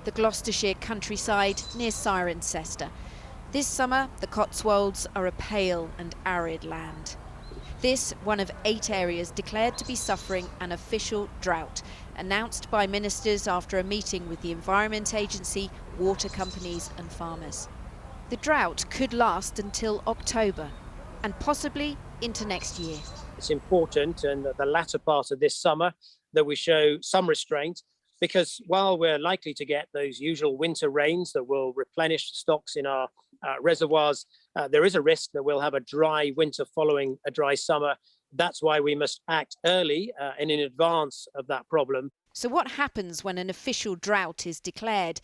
the Gloucestershire countryside near Cirencester. This summer, the Cotswolds are a pale and arid land. This, one of 8 areas declared to be suffering an official drought, announced by ministers after a meeting with the Environment Agency, water companies and farmers. The drought could last until October and possibly into next year. It's important in the latter part of this summer that we show some restraint, because while we're likely to get those usual winter rains that will replenish stocks in our reservoirs, there is a risk that we'll have a dry winter following a dry summer. That's why we must act early and in advance of that problem. So what happens when an official drought is declared?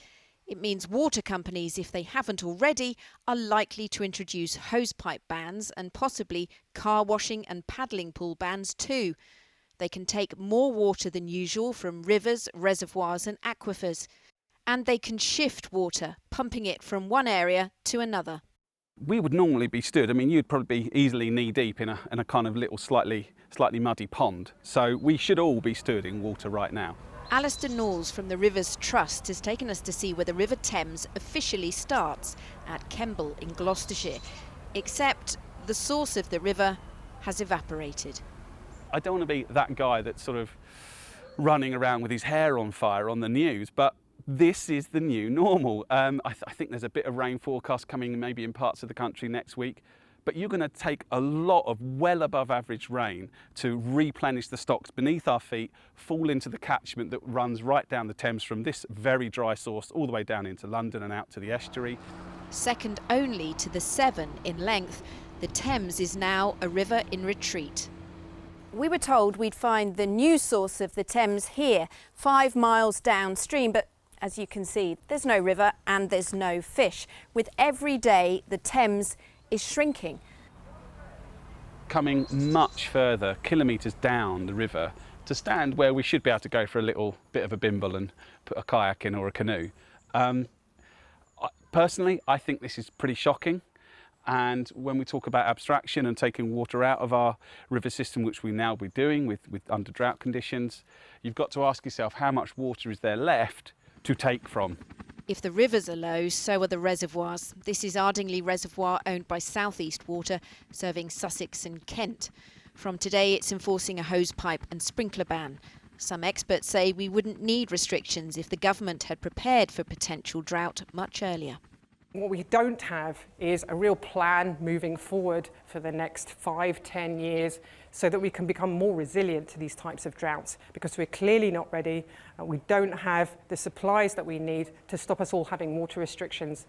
It means water companies, if they haven't already, are likely to introduce hosepipe bans and possibly car washing and paddling pool bans too. They can take more water than usual from rivers, reservoirs and aquifers. And they can shift water, pumping it from one area to another. We would normally be stood. I mean, you'd probably be easily knee-deep in a kind of little slightly muddy pond. So we should all be stood in water right now. Alistair Knowles from the Rivers Trust has taken us to see where the River Thames officially starts at Kemble in Gloucestershire, except the source of the river has evaporated. I don't want to be that guy that's sort of running around with his hair on fire on the news, but this is the new normal. I think there's a bit of rain forecast coming maybe in parts of the country next week, but you're going to take a lot of well above average rain to replenish the stocks beneath our feet, fall into the catchment that runs right down the Thames from this very dry source all the way down into London and out to the estuary. Second only to the Severn in length, the Thames is now a river in retreat. We were told we'd find the new source of the Thames here, 5 miles downstream, but as you can see, there's no river and there's no fish. With every day, the Thames is shrinking. Coming much further, kilometres down the river, to stand where we should be able to go for a little bit of a bimble and put a kayak in or a canoe. Personally, I think this is pretty shocking. And when we talk about abstraction and taking water out of our river system, which we now be doing with under drought conditions, you've got to ask yourself how much water is there left to take from. If the rivers are low, so are the reservoirs. This is Ardingly Reservoir, owned by South East Water, serving Sussex and Kent. From today, it's enforcing a hosepipe and sprinkler ban. Some experts say we wouldn't need restrictions if the government had prepared for potential drought much earlier. What we don't have is a real plan moving forward for the next 5-10 years so that we can become more resilient to these types of droughts, because we're clearly not ready. We don't have the supplies that we need to stop us all having water restrictions.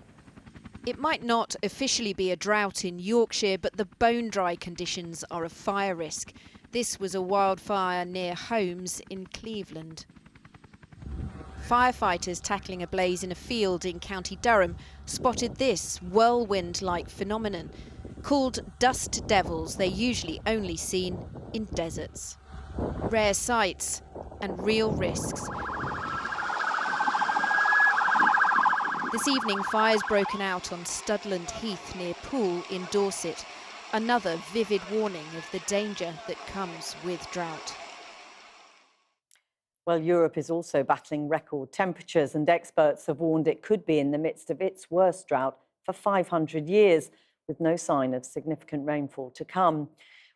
It might not officially be a drought in Yorkshire, but the bone-dry conditions are a fire risk. This was a wildfire near Holmes in Cleveland. Firefighters tackling a blaze in a field in County Durham spotted this whirlwind-like phenomenon. Called dust devils, they're usually only seen in deserts. Rare sights and real risks. This evening, fires broken out on Studland Heath near Poole in Dorset. Another vivid warning of the danger that comes with drought. Well, Europe is also battling record temperatures, and experts have warned it could be in the midst of its worst drought for 500 years, with no sign of significant rainfall to come.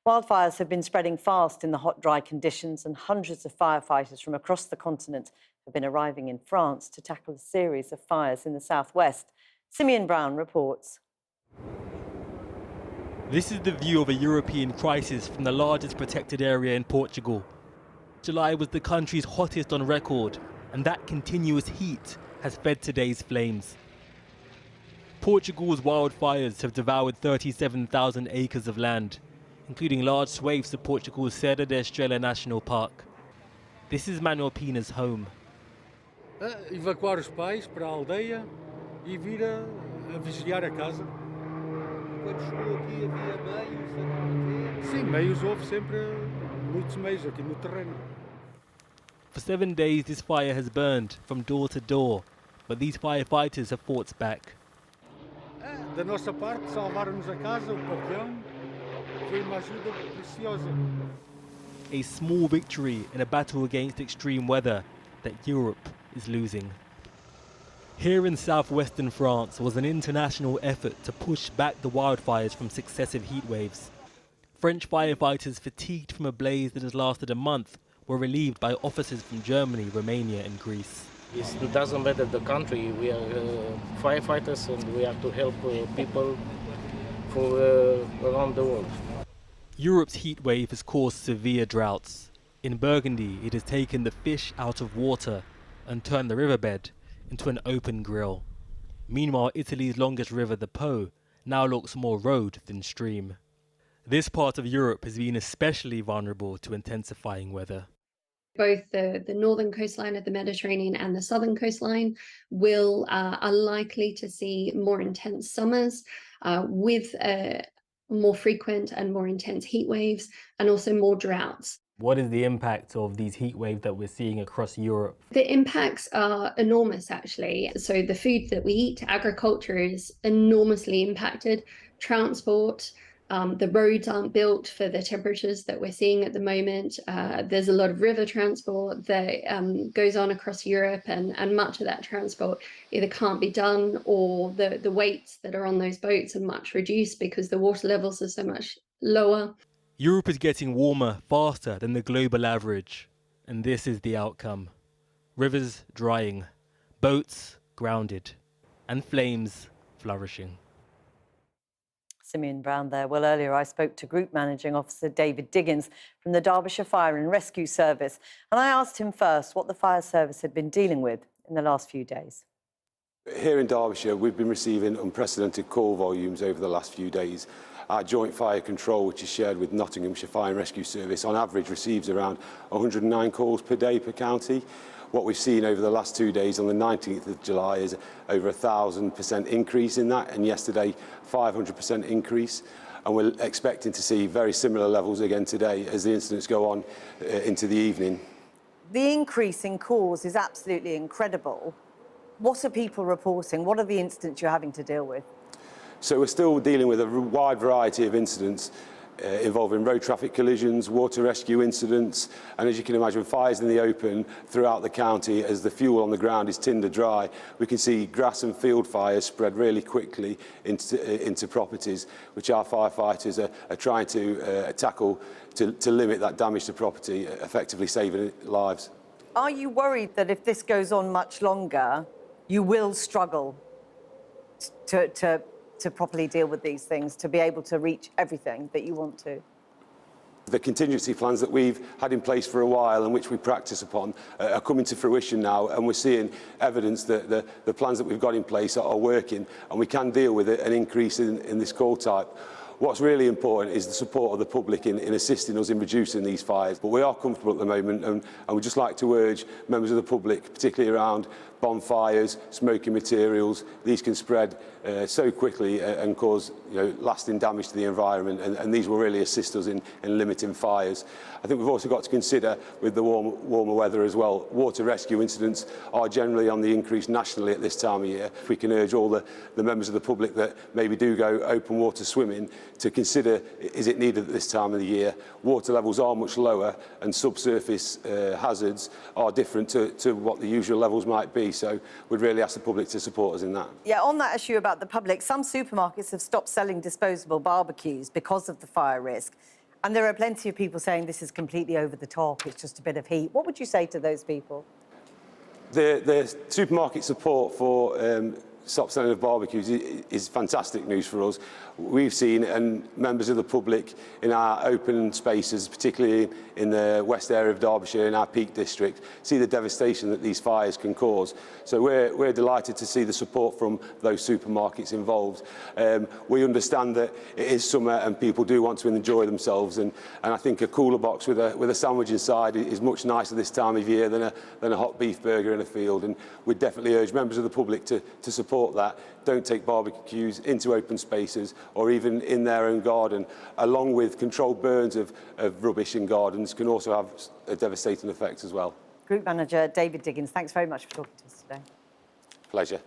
Wildfires have been spreading fast in the hot, dry conditions, and hundreds of firefighters from across the continent have been arriving in France to tackle a series of fires in the southwest. Simeon Brown reports. This is the view of a European crisis from the largest protected area in Portugal. July was the country's hottest on record, and that continuous heat has fed today's flames. Portugal's wildfires have devoured 37,000 acres of land, including large swathes of Portugal's Serra da Estrela National Park. This is Manuel Pina's home. Evacuar os pais para a aldeia e vir a vigiar a casa. Quando chegou aqui havia meios? Sim, meios houve sempre, muitos meios aqui no terreno. For 7 days this fire has burned from door to door, but these firefighters have fought back. Da nossa parte, salvaram-nos a casa, o pavilhão, foi uma ajuda preciosa. A small victory in a battle against extreme weather that Europe is losing. Here in southwestern France was an international effort to push back the wildfires from successive heat waves. French firefighters, fatigued from a blaze that has lasted a month, were relieved by officers from Germany, Romania and Greece. It doesn't matter the country, we are firefighters and we have to help people from around the world. Europe's heat wave has caused severe droughts. In Burgundy, it has taken the fish out of water and turned the riverbed into an open grill. Meanwhile, Italy's longest river, the Po, now looks more road than stream. This part of Europe has been especially vulnerable to intensifying weather. Both the northern coastline of the Mediterranean and the southern coastline are likely to see more intense summers with more frequent and more intense heat waves and also more droughts. What is the impact of these heat waves that we're seeing across Europe? The impacts are enormous, actually. So the food that we eat, agriculture is enormously impacted. Transport, the roads aren't built for the temperatures that we're seeing at the moment. There's a lot of river transport that goes on across Europe, and much of that transport either can't be done, or the weights that are on those boats are much reduced because the water levels are so much lower. Europe is getting warmer faster than the global average, and this is the outcome. Rivers drying, boats grounded, and flames flourishing. Simeon Brown there. Well, earlier I spoke to Group Managing Officer David Diggins from the Derbyshire Fire and Rescue Service, and I asked him first what the fire service had been dealing with in the last few days. Here in Derbyshire, we've been receiving unprecedented call volumes over the last few days. Our joint fire control, which is shared with Nottinghamshire Fire and Rescue Service, on average receives around 109 calls per day per county. What we've seen over the last 2 days, on the 19th of July, is over 1,000% increase in that, and yesterday 500% increase. And we're expecting to see very similar levels again today as the incidents go on into the evening. The increase in calls is absolutely incredible. What are people reporting? What are the incidents you're having to deal with? So we're still dealing with a wide variety of incidents involving road traffic collisions, water rescue incidents, and as you can imagine, fires in the open throughout the county. As the fuel on the ground is tinder dry, we can see grass and field fires spread really quickly into properties, which our firefighters are trying to tackle to limit that damage to property, effectively saving lives. Are you worried that if this goes on much longer, you will struggle to properly deal with these things, to be able to reach everything that you want to? The contingency plans that we've had in place for a while and which we practice upon are coming to fruition now, and we're seeing evidence that the plans that we've got in place are working, and we can deal with an increase in this call type. What's really important is the support of the public in assisting us in reducing these fires. But we are comfortable at the moment, and we'd just like to urge members of the public, particularly around bonfires, smoking materials. These can spread so quickly and cause lasting damage to the environment, and these will really assist us in limiting fires. I think we've also got to consider, with the warmer weather as well, water rescue incidents are generally on the increase nationally at this time of year. If we can urge all the members of the public that maybe do go open water swimming to consider, is it needed at this time of the year? Water levels are much lower, and subsurface hazards are different to what the usual levels might be. So we'd really ask the public to support us in that. Yeah, on that issue about the public, some supermarkets have stopped selling disposable barbecues because of the fire risk. And there are plenty of people saying this is completely over the top, it's just a bit of heat. What would you say to those people? The supermarket support for stop selling of barbecues is fantastic news for us. We've seen, and members of the public in our open spaces, particularly in the west area of Derbyshire, in our Peak District, see the devastation that these fires can cause. So we're delighted to see the support from those supermarkets involved. We understand that it is summer and people do want to enjoy themselves, and I think a cooler box with a sandwich inside is much nicer this time of year than a hot beef burger in a field, and we'd definitely urge members of the public to support that. Don't take barbecues into open spaces or even in their own garden, along with controlled burns of rubbish in gardens can also have a devastating effect as well. Group Manager David Diggins, thanks very much for talking to us today. Pleasure.